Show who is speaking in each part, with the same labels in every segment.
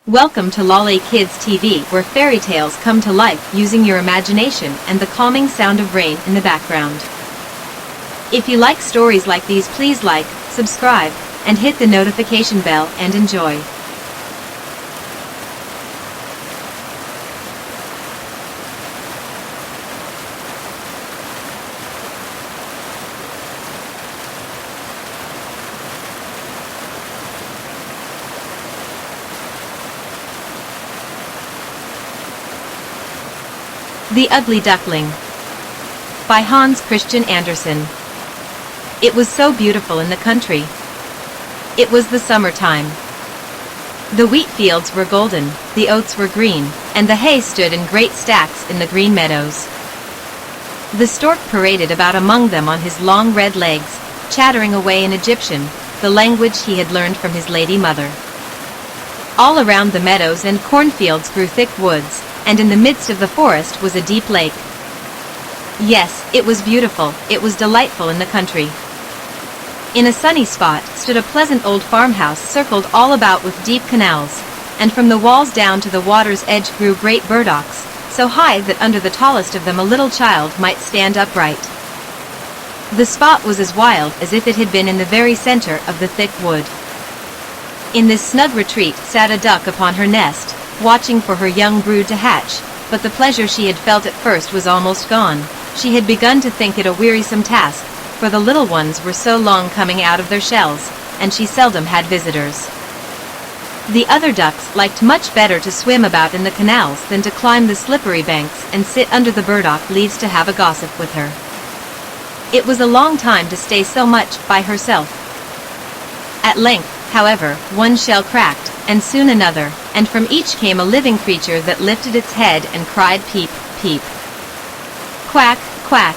Speaker 1: Welcome to Lalay Kids Tv, where fairy tales come to life using your imagination and the calming sound of rain in the background. If you like stories like these, please like, subscribe, and hit the notification bell and enjoy. The Ugly Duckling by Hans Christian Andersen. It was so beautiful in the country. It was the summertime. The wheat fields were golden, the oats were green, and the hay stood in great stacks in the green meadows. The stork paraded about among them on his long red legs, chattering away in Egyptian, the language he had learned from his lady mother. All around the meadows and cornfields grew thick woods, and in the midst of the forest was a deep lake. Yes, it was beautiful, it was delightful in the country. In a sunny spot stood a pleasant old farmhouse circled all about with deep canals, and from the walls down to the water's edge grew great burdocks, so high that under the tallest of them a little child might stand upright. The spot was as wild as if it had been in the very center of the thick wood. In this snug retreat sat a duck upon her nest, watching for her young brood to hatch, but the pleasure she had felt at first was almost gone. She had begun to think it a wearisome task, for the little ones were so long coming out of their shells, and she seldom had visitors. The other ducks liked much better to swim about in the canals than to climb the slippery banks and sit under the burdock leaves to have a gossip with her. It was a long time to stay so much by herself. At length, however, one shell cracked, and soon another, and from each came a living creature that lifted its head and cried peep, peep. Quack, quack,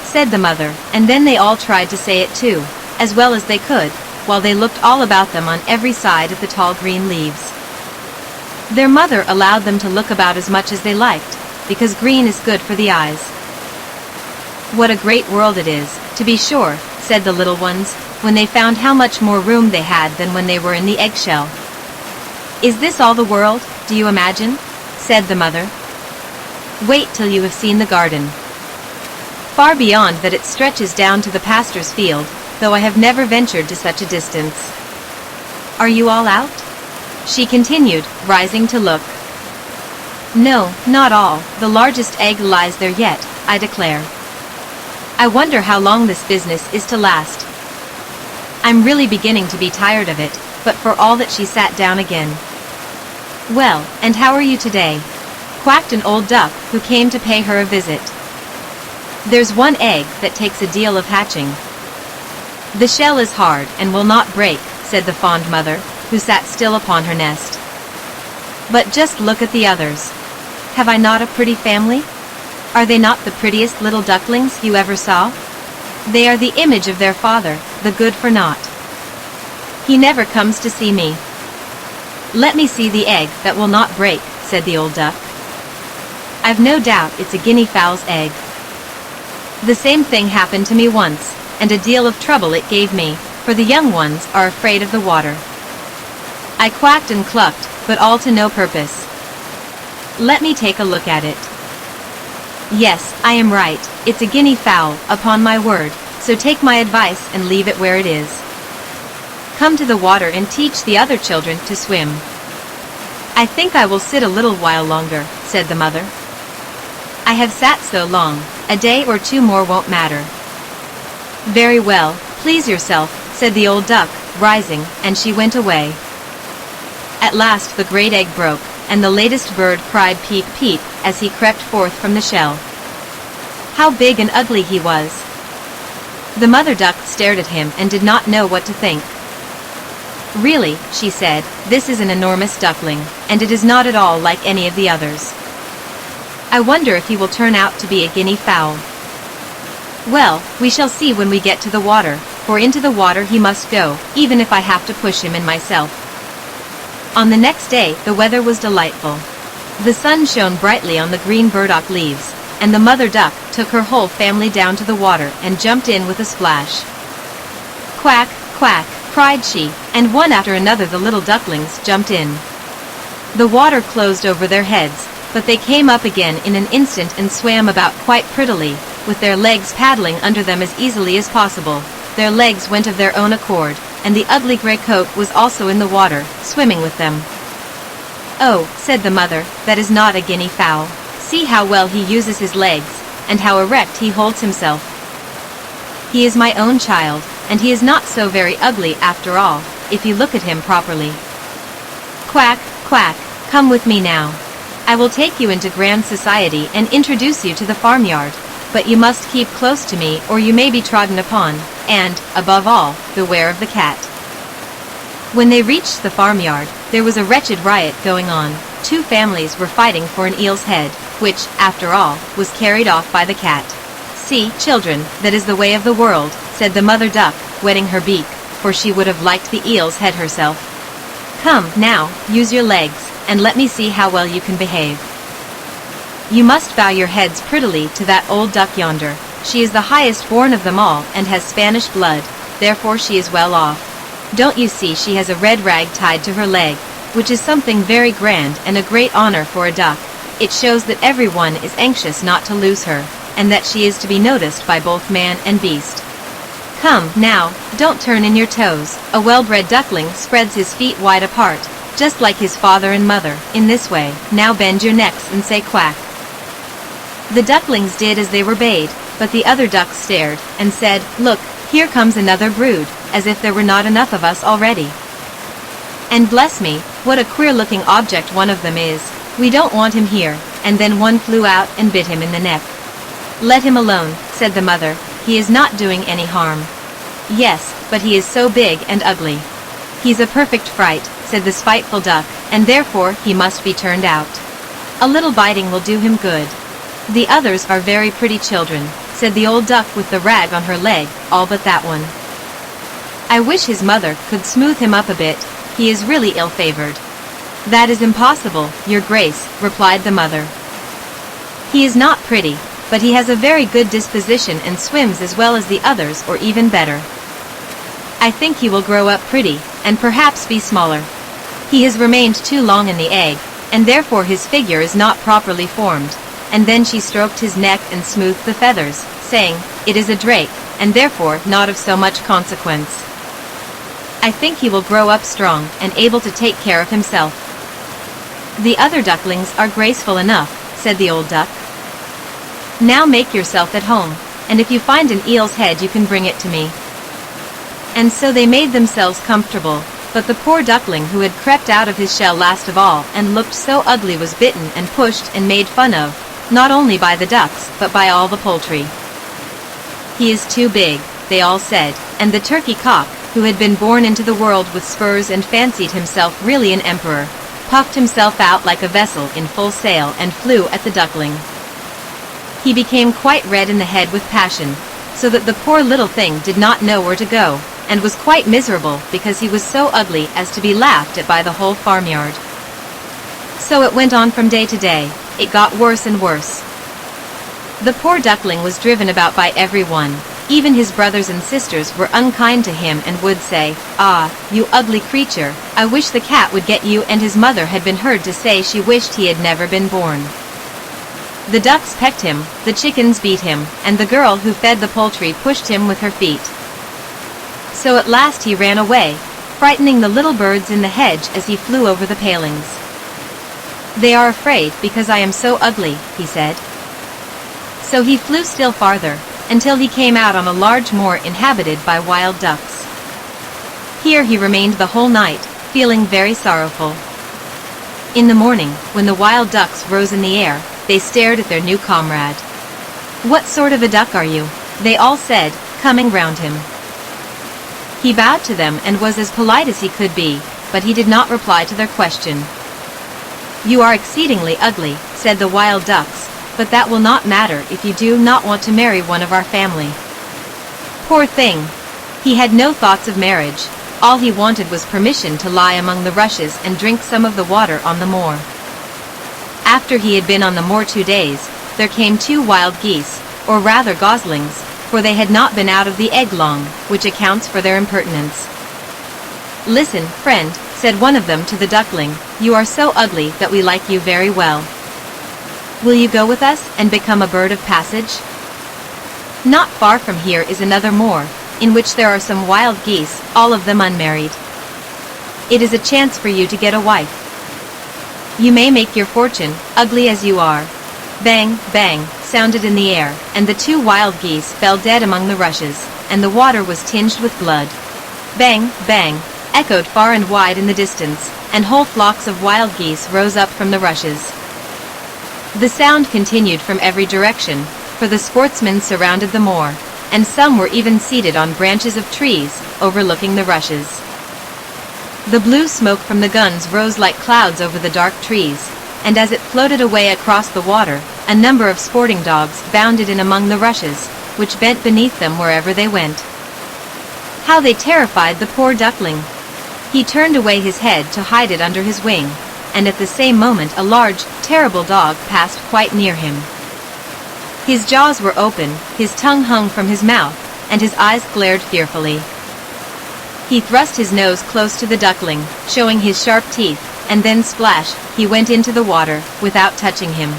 Speaker 1: said the mother, and then they all tried to say it too, as well as they could, while they looked all about them on every side at the tall green leaves. Their mother allowed them to look about as much as they liked, because green is good for the eyes. What a great world it is, to be sure, said the little ones, when they found how much more room they had than when they were in the eggshell. Is this all the world, do you imagine? Said the mother. Wait till you have seen the garden. Far beyond that it stretches down to the pastor's field, though I have never ventured to such a distance. Are you all out? She continued, rising to look. No, not all, the largest egg lies there yet, I declare. I wonder how long this business is to last. I'm really beginning to be tired of it, but for all that she sat down again. Well, and how are you today? Quacked an old duck who came to pay her a visit. There's one egg that takes a deal of hatching. The shell is hard and will not break, said the fond mother, who sat still upon her nest. But just look at the others. Have I not a pretty family? Are they not the prettiest little ducklings you ever saw? They are the image of their father, the good-for-naught. He never comes to see me. Let me see the egg that will not break, said the old duck. I've no doubt it's a guinea fowl's egg. The same thing happened to me once, and a deal of trouble it gave me, for the young ones are afraid of the water. I quacked and clucked, but all to no purpose. Let me take a look at it. Yes, I am right, it's a guinea fowl, upon my word, so take my advice and leave it where it is. Come to the water and teach the other children to swim. I think I will sit a little while longer, said the mother. I have sat so long, a day or two more won't matter. Very well, please yourself, said the old duck, rising, and she went away. At last the great egg broke, and the latest bird cried peep peep as he crept forth from the shell. How big and ugly he was! The mother duck stared at him and did not know what to think. Really, she said, this is an enormous duckling, and it is not at all like any of the others. I wonder if he will turn out to be a guinea fowl. Well, we shall see when we get to the water, for into the water he must go, even if I have to push him in myself. On the next day, the weather was delightful. The sun shone brightly on the green burdock leaves, and the mother duck took her whole family down to the water and jumped in with a splash. Quack, quack, cried she, and one after another the little ducklings jumped in. The water closed over their heads, but they came up again in an instant and swam about quite prettily, with their legs paddling under them as easily as possible. Their legs went of their own accord, and the ugly gray coat was also in the water, swimming with them. "Oh," said the mother, "that is not a guinea fowl. See how well he uses his legs, and how erect he holds himself. He is my own child, and he is not so very ugly after all, if you look at him properly. Quack, quack, come with me now. I will take you into grand society and introduce you to the farmyard, but you must keep close to me or you may be trodden upon, and, above all, beware of the cat." When they reached the farmyard, there was a wretched riot going on. 2 families were fighting for an eel's head, which, after all, was carried off by the cat. "See, children, that is the way of the world," said the mother duck, wetting her beak, for she would have liked the eel's head herself. "Come, now, use your legs, and let me see how well you can behave. You must bow your heads prettily to that old duck yonder. She is the highest born of them all and has Spanish blood, therefore she is well off. Don't you see she has a red rag tied to her leg, which is something very grand and a great honor for a duck. It shows that everyone is anxious not to lose her, and that she is to be noticed by both man and beast. Come, now, don't turn in your toes." A well-bred duckling spreads his feet wide apart, just like his father and mother, in this way. "Now bend your necks and say quack." The ducklings did as they were bade, but the other ducks stared, and said, "Look, here comes another brood, as if there were not enough of us already. And bless me, what a queer-looking object one of them is. We don't want him here," and then one flew out and bit him in the neck. "Let him alone," said the mother, "he is not doing any harm." "Yes, but he is so big and ugly. He's a perfect fright," said the spiteful duck, "and therefore he must be turned out. A little biting will do him good." "The others are very pretty children," said the old duck with the rag on her leg, "all but that one. I wish his mother could smooth him up a bit, he is really ill-favored." "That is impossible, your grace," replied the mother. "He is not pretty, but he has a very good disposition and swims as well as the others or even better. I think he will grow up pretty, and perhaps be smaller. He has remained too long in the egg, and therefore his figure is not properly formed." And then she stroked his neck and smoothed the feathers, saying, "It is a drake, and therefore not of so much consequence. I think he will grow up strong and able to take care of himself." "The other ducklings are graceful enough," said the old duck. "Now make yourself at home, and if you find an eel's head you can bring it to me." And so they made themselves comfortable, but the poor duckling who had crept out of his shell last of all and looked so ugly was bitten and pushed and made fun of, not only by the ducks but by all the poultry. "He is too big," they all said, and the turkey cock, who had been born into the world with spurs and fancied himself really an emperor, puffed himself out like a vessel in full sail and flew at the duckling. He became quite red in the head with passion, so that the poor little thing did not know where to go, and was quite miserable because he was so ugly as to be laughed at by the whole farmyard. So it went on from day to day. It got worse and worse. The poor duckling was driven about by everyone. Even his brothers and sisters were unkind to him and would say, "Ah, you ugly creature, I wish the cat would get you," and his mother had been heard to say she wished he had never been born. The ducks pecked him, the chickens beat him, and the girl who fed the poultry pushed him with her feet. So at last he ran away, frightening the little birds in the hedge as he flew over the palings. "They are afraid because I am so ugly," he said. So he flew still farther, until he came out on a large moor inhabited by wild ducks. Here he remained the whole night, feeling very sorrowful. In the morning, when the wild ducks rose in the air, they stared at their new comrade. "What sort of a duck are you?" they all said, coming round him. He bowed to them and was as polite as he could be, but he did not reply to their question. "You are exceedingly ugly," said the wild ducks, "but that will not matter if you do not want to marry one of our family." Poor thing! He had no thoughts of marriage. All he wanted was permission to lie among the rushes and drink some of the water on the moor. After he had been on the moor 2 days, there came 2 wild geese, or rather goslings, for they had not been out of the egg long, which accounts for their impertinence. "Listen, friend," said one of them to the duckling, "You are so ugly that we like you very well. Will you go with us and become a bird of passage? Not far from here is another moor, in which there are some wild geese, all of them unmarried. It is a chance for you to get a wife. You may make your fortune, ugly as you are." Bang, bang, sounded in the air, and the 2 wild geese fell dead among the rushes, and the water was tinged with blood. Bang, bang, echoed far and wide in the distance, and whole flocks of wild geese rose up from the rushes. The sound continued from every direction, for the sportsmen surrounded the moor, and some were even seated on branches of trees, overlooking the rushes. The blue smoke from the guns rose like clouds over the dark trees, and as it floated away across the water, a number of sporting dogs bounded in among the rushes, which bent beneath them wherever they went. How they terrified the poor duckling! He turned away his head to hide it under his wing, and at the same moment a large, terrible dog passed quite near him. His jaws were open, his tongue hung from his mouth, and his eyes glared fearfully. He thrust his nose close to the duckling, showing his sharp teeth, and then splash, he went into the water, without touching him.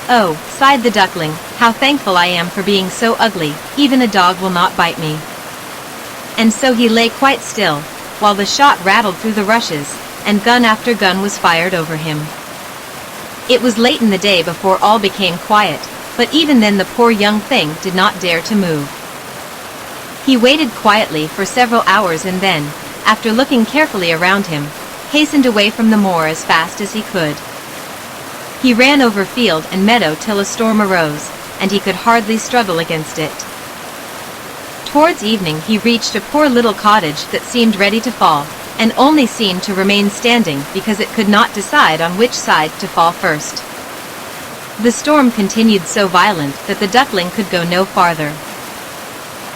Speaker 1: "Oh," sighed the duckling, "how thankful I am for being so ugly, even a dog will not bite me." And so he lay quite still, while the shot rattled through the rushes, and gun after gun was fired over him. It was late in the day before all became quiet, but even then the poor young thing did not dare to move. He waited quietly for several hours and then, after looking carefully around him, hastened away from the moor as fast as he could. He ran over field and meadow till a storm arose, and he could hardly struggle against it. Towards evening he reached a poor little cottage that seemed ready to fall, and only seemed to remain standing because it could not decide on which side to fall first. The storm continued so violent that the duckling could go no farther.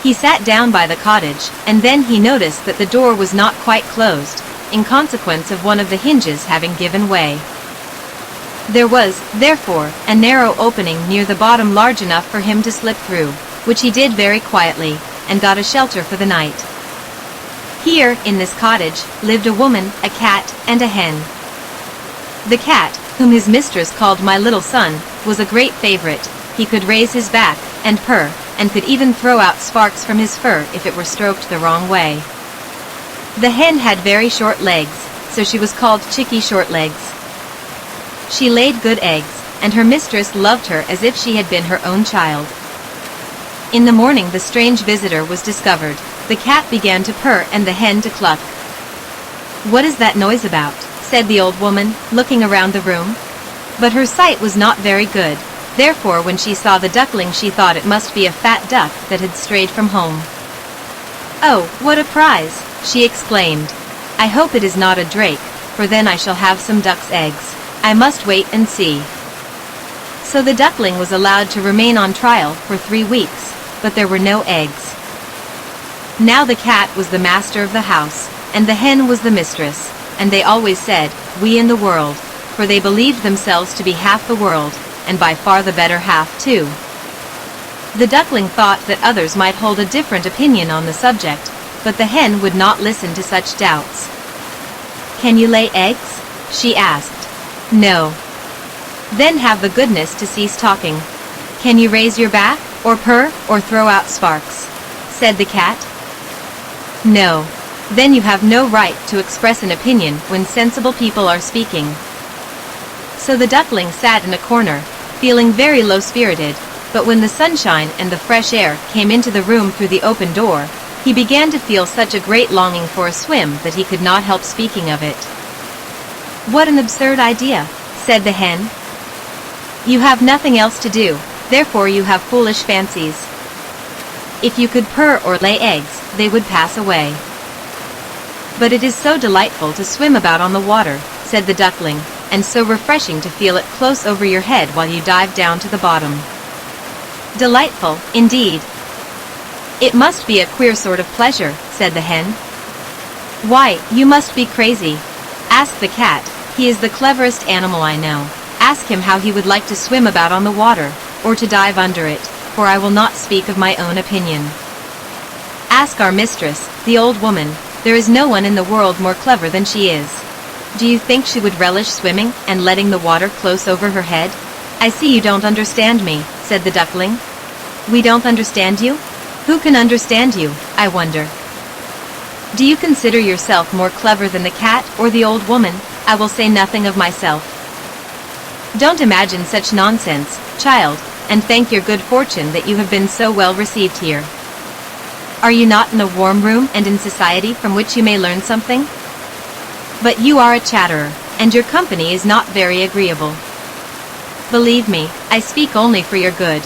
Speaker 1: He sat down by the cottage, and then he noticed that the door was not quite closed, in consequence of one of the hinges having given way. There was, therefore, a narrow opening near the bottom large enough for him to slip through, which he did very quietly, and got a shelter for the night. Here, in this cottage, lived a woman, a cat, and a hen. The cat, whom his mistress called my little son, was a great favorite. He could raise his back, and purr, and could even throw out sparks from his fur if it were stroked the wrong way. The hen had very short legs, so she was called Chickie Shortlegs. She laid good eggs, and her mistress loved her as if she had been her own child. In the morning the strange visitor was discovered. The cat began to purr and the hen to cluck. "What is that noise about?" said the old woman, looking around the room. But her sight was not very good, therefore when she saw the duckling she thought it must be a fat duck that had strayed from home. "Oh, what a prize!" she exclaimed. "I hope it is not a drake, for then I shall have some duck's eggs. I must wait and see." So the duckling was allowed to remain on trial for 3 weeks, but there were no eggs. Now the cat was the master of the house, and the hen was the mistress, and they always said, "We in the world," for they believed themselves to be half the world, and by far the better half too. The duckling thought that others might hold a different opinion on the subject, but the hen would not listen to such doubts. "Can you lay eggs?" she asked. "No." "Then have the goodness to cease talking. Can you raise your back, or purr, or throw out sparks?" said the cat. "No." "Then you have no right to express an opinion when sensible people are speaking." So the duckling sat in a corner, feeling very low-spirited, but when the sunshine and the fresh air came into the room through the open door, he began to feel such a great longing for a swim that he could not help speaking of it. "What an absurd idea," said the hen. "You have nothing else to do, therefore you have foolish fancies. If you could purr or lay eggs, they would pass away." "But it is so delightful to swim about on the water," said the duckling, "and so refreshing to feel it close over your head while you dive down to the bottom." "Delightful, indeed." "It must be a queer sort of pleasure," said the hen. "Why, you must be crazy. Ask the cat, he is the cleverest animal I know. Ask him how he would like to swim about on the water, or to dive under it, for I will not speak of my own opinion. Ask our mistress, the old woman, there is no one in the world more clever than she is." Do you think she would relish swimming and letting the water close over her head? I see you don't understand me, said the duckling. We don't understand you? Who can understand you, I wonder? Do you consider yourself more clever than the cat or the old woman? I will say nothing of myself. Don't imagine such nonsense, child, and thank your good fortune that you have been so well received here. Are you not in a warm room and in society from which you may learn something? But you are a chatterer, and your company is not very agreeable. Believe me, I speak only for your good.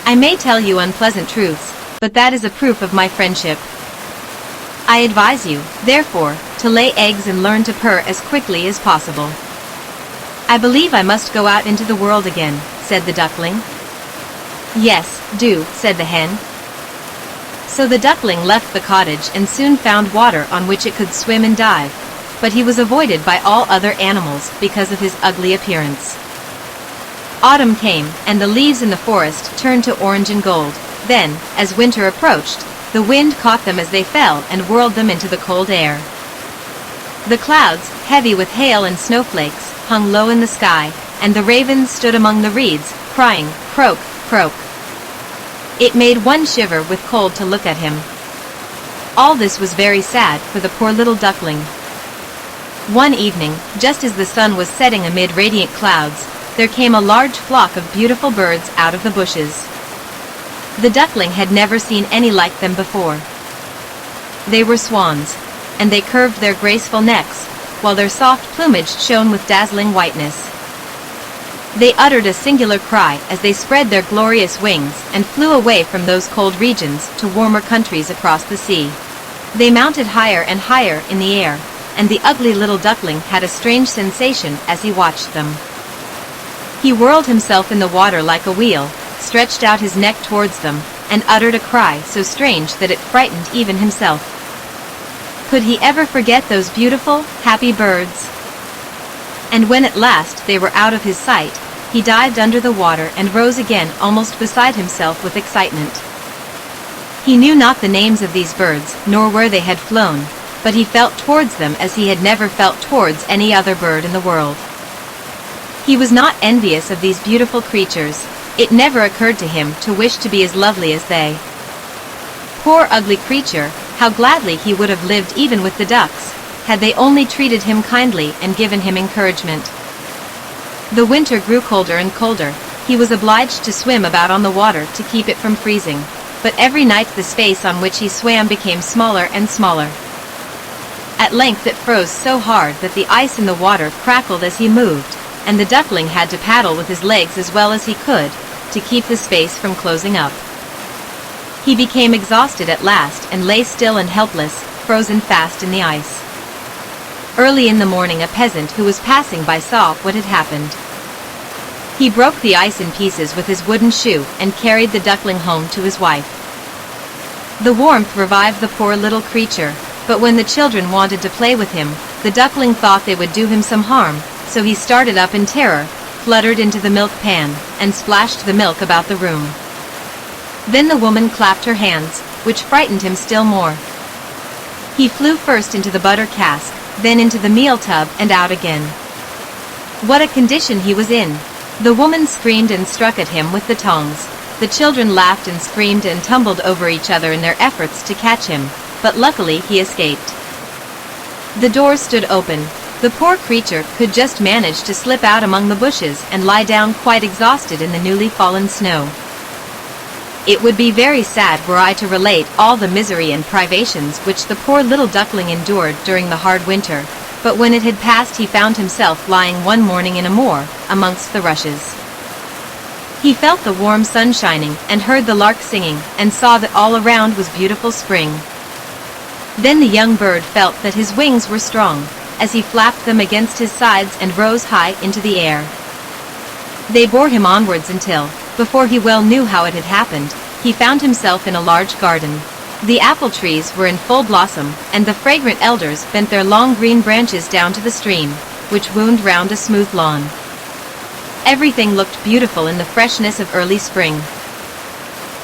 Speaker 1: I may tell you unpleasant truths, but that is a proof of my friendship. I advise you, therefore, to lay eggs and learn to purr as quickly as possible. I believe I must go out into the world again, said the duckling. Yes, do, said the hen. So the duckling left the cottage and soon found water on which it could swim and dive, but he was avoided by all other animals because of his ugly appearance. Autumn came, and the leaves in the forest turned to orange and gold. Then, as winter approached, the wind caught them as they fell and whirled them into the cold air. The clouds, heavy with hail and snowflakes, hung low in the sky, and the ravens stood among the reeds, crying, "Croak, croak." It made one shiver with cold to look at him. All this was very sad for the poor little duckling. One evening, just as the sun was setting amid radiant clouds, there came a large flock of beautiful birds out of the bushes. The duckling had never seen any like them before. They were swans, and they curved their graceful necks, while their soft plumage shone with dazzling whiteness. They uttered a singular cry as they spread their glorious wings and flew away from those cold regions to warmer countries across the sea. They mounted higher and higher in the air, and the ugly little duckling had a strange sensation as he watched them. He whirled himself in the water like a wheel, stretched out his neck towards them, and uttered a cry so strange that it frightened even himself. Could he ever forget those beautiful, happy birds? And when at last they were out of his sight, he dived under the water and rose again almost beside himself with excitement. He knew not the names of these birds, nor where they had flown, but he felt towards them as he had never felt towards any other bird in the world. He was not envious of these beautiful creatures. It never occurred to him to wish to be as lovely as they. Poor ugly creature, how gladly he would have lived even with the ducks, had they only treated him kindly and given him encouragement. The winter grew colder and colder. He was obliged to swim about on the water to keep it from freezing, but every night the space on which he swam became smaller and smaller. At length it froze so hard that the ice in the water crackled as he moved, and the duckling had to paddle with his legs as well as he could, to keep the space from closing up. He became exhausted at last and lay still and helpless, frozen fast in the ice. Early in the morning a peasant who was passing by saw what had happened. He broke the ice in pieces with his wooden shoe and carried the duckling home to his wife. The warmth revived the poor little creature, but when the children wanted to play with him, the duckling thought they would do him some harm, so he started up in terror, fluttered into the milk pan, and splashed the milk about the room. Then the woman clapped her hands, which frightened him still more. He flew first into the butter cask, then into the meal tub and out again. What a condition he was in! The woman screamed and struck at him with the tongs. The children laughed and screamed and tumbled over each other in their efforts to catch him, but luckily he escaped. The door stood open. The poor creature could just manage to slip out among the bushes and lie down quite exhausted in the newly fallen snow. It would be very sad were I to relate all the misery and privations which the poor little duckling endured during the hard winter, but when it had passed he found himself lying one morning in a moor, amongst the rushes. He felt the warm sun shining, and heard the lark singing, and saw that all around was beautiful spring. Then the young bird felt that his wings were strong, as he flapped them against his sides and rose high into the air. They bore him onwards until, before he well knew how it had happened, he found himself in a large garden. The apple trees were in full blossom, and the fragrant elders bent their long green branches down to the stream, which wound round a smooth lawn. Everything looked beautiful in the freshness of early spring.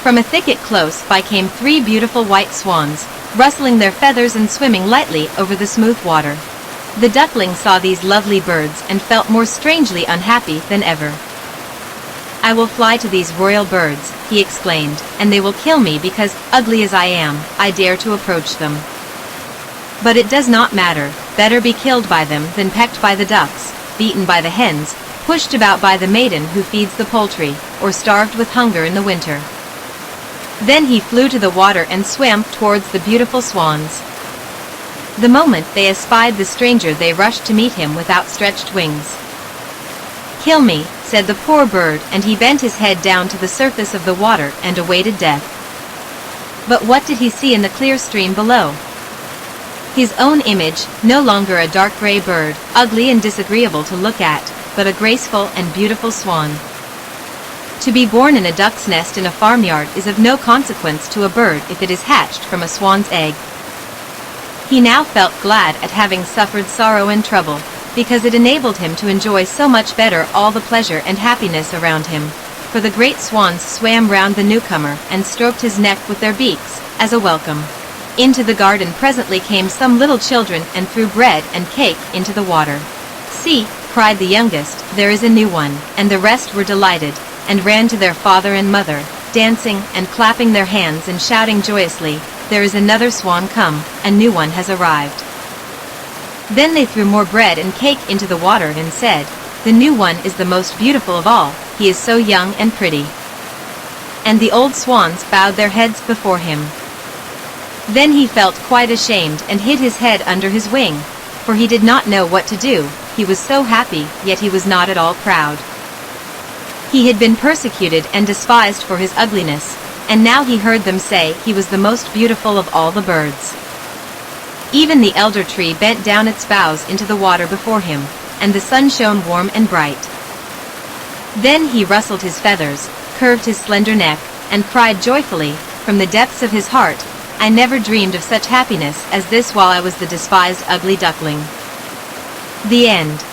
Speaker 1: From a thicket close by came 3 beautiful white swans, rustling their feathers and swimming lightly over the smooth water. The duckling saw these lovely birds and felt more strangely unhappy than ever. "I will fly to these royal birds," he exclaimed, "and they will kill me because, ugly as I am, I dare to approach them. But it does not matter, better be killed by them than pecked by the ducks, beaten by the hens, pushed about by the maiden who feeds the poultry, or starved with hunger in the winter." Then he flew to the water and swam towards the beautiful swans. The moment they espied the stranger, they rushed to meet him with outstretched wings. "Kill me," said the poor bird, and he bent his head down to the surface of the water and awaited death. But what did he see in the clear stream below? His own image, no longer a dark gray bird, ugly and disagreeable to look at, but a graceful and beautiful swan. To be born in a duck's nest in a farmyard is of no consequence to a bird if it is hatched from a swan's egg. He now felt glad at having suffered sorrow and trouble, because it enabled him to enjoy so much better all the pleasure and happiness around him, for the great swans swam round the newcomer and stroked his neck with their beaks, as a welcome. Into the garden presently came some little children and threw bread and cake into the water. "See," cried the youngest, "there is a new one," and the rest were delighted, and ran to their father and mother, dancing and clapping their hands and shouting joyously, "There is another swan come, a new one has arrived." Then they threw more bread and cake into the water and said, "The new one is the most beautiful of all, he is so young and pretty." And the old swans bowed their heads before him. Then he felt quite ashamed and hid his head under his wing, for he did not know what to do. He was so happy, yet he was not at all proud. He had been persecuted and despised for his ugliness, and now he heard them say he was the most beautiful of all the birds. Even the elder tree bent down its boughs into the water before him, and the sun shone warm and bright. Then he rustled his feathers, curved his slender neck, and cried joyfully, from the depths of his heart, "I never dreamed of such happiness as this while I was the despised ugly duckling." The end.